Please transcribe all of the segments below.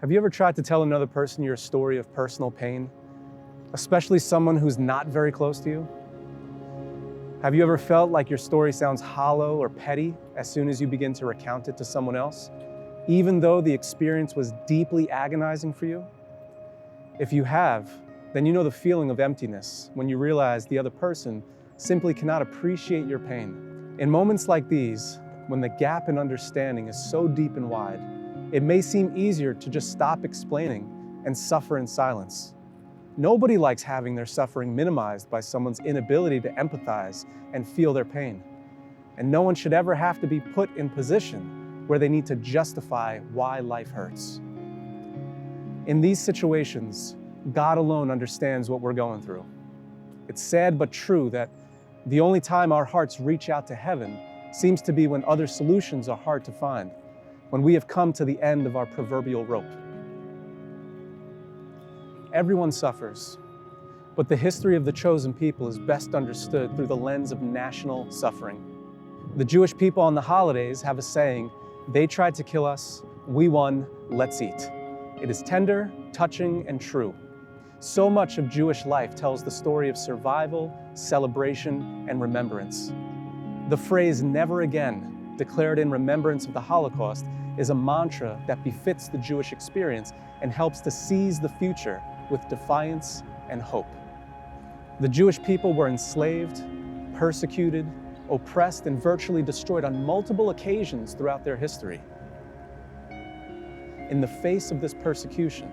Have you ever tried to tell another person your story of personal pain, especially someone who's not very close to you? Have you ever felt like your story sounds hollow or petty as soon as you begin to recount it to someone else, even though the experience was deeply agonizing for you? If you have, then you know the feeling of emptiness when you realize the other person simply cannot appreciate your pain. In moments like these, when the gap in understanding is so deep and wide, it may seem easier to just stop explaining and suffer in silence. Nobody likes having their suffering minimized by someone's inability to empathize and feel their pain. And no one should ever have to be put in position where they need to justify why life hurts. In these situations, God alone understands what we're going through. It's sad but true that the only time our hearts reach out to heaven seems to be when other solutions are hard to find, when we have come to the end of our proverbial rope. Everyone suffers, but the history of the chosen people is best understood through the lens of national suffering. The Jewish people on the holidays have a saying, "They tried to kill us, we won, let's eat." It is tender, touching, and true. So much of Jewish life tells the story of survival, celebration, and remembrance. The phrase "never again," declared in remembrance of the Holocaust, is a mantra that befits the Jewish experience and helps to seize the future with defiance and hope. The Jewish people were enslaved, persecuted, oppressed, and virtually destroyed on multiple occasions throughout their history. In the face of this persecution,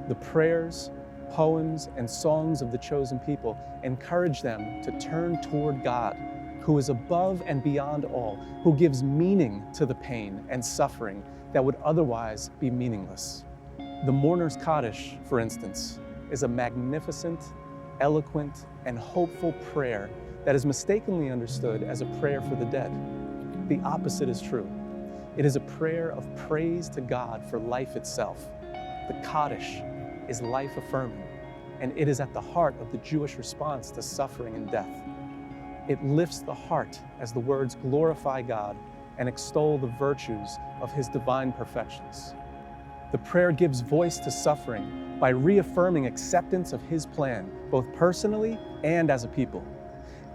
the prayers, poems, and songs of the chosen people encourage them to turn toward God, who is above and beyond all, who gives meaning to the pain and suffering that would otherwise be meaningless. The mourner's Kaddish, for instance, is a magnificent, eloquent, and hopeful prayer that is mistakenly understood as a prayer for the dead. The opposite is true. It is a prayer of praise to God for life itself. The Kaddish is life-affirming, and it is at the heart of the Jewish response to suffering and death. It lifts the heart as the words glorify God and extol the virtues of His divine perfections. The prayer gives voice to suffering by reaffirming acceptance of His plan, both personally and as a people.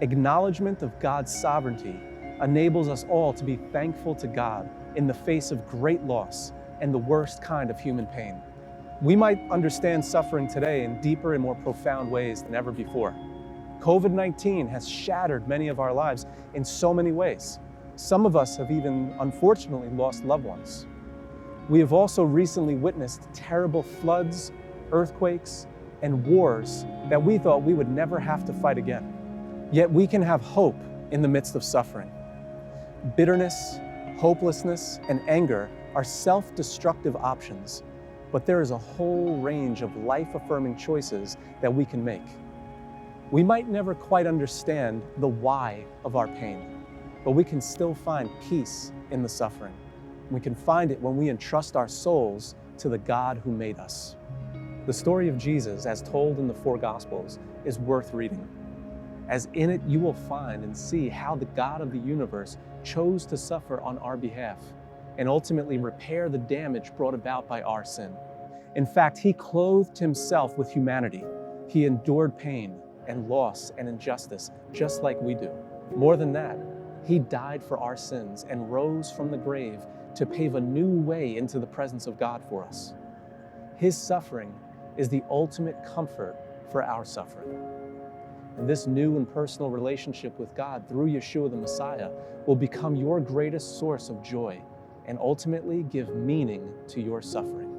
Acknowledgement of God's sovereignty enables us all to be thankful to God in the face of great loss and the worst kind of human pain. We might understand suffering today in deeper and more profound ways than ever before. COVID-19 has shattered many of our lives in so many ways. Some of us have even, unfortunately, lost loved ones. We have also recently witnessed terrible floods, earthquakes, and wars that we thought we would never have to fight again. Yet we can have hope in the midst of suffering. Bitterness, hopelessness, and anger are self-destructive options, but there is a whole range of life-affirming choices that we can make. We might never quite understand the why of our pain, but we can still find peace in the suffering. We can find it when we entrust our souls to the God who made us. The story of Jesus, as told in the four Gospels, is worth reading, as in it you will find and see how the God of the universe chose to suffer on our behalf and ultimately repair the damage brought about by our sin. In fact, He clothed Himself with humanity. He endured pain and loss and injustice just like we do. More than that, He died for our sins and rose from the grave to pave a new way into the presence of God for us. His suffering is the ultimate comfort for our suffering. And this new and personal relationship with God through Yeshua the Messiah will become your greatest source of joy and ultimately give meaning to your suffering.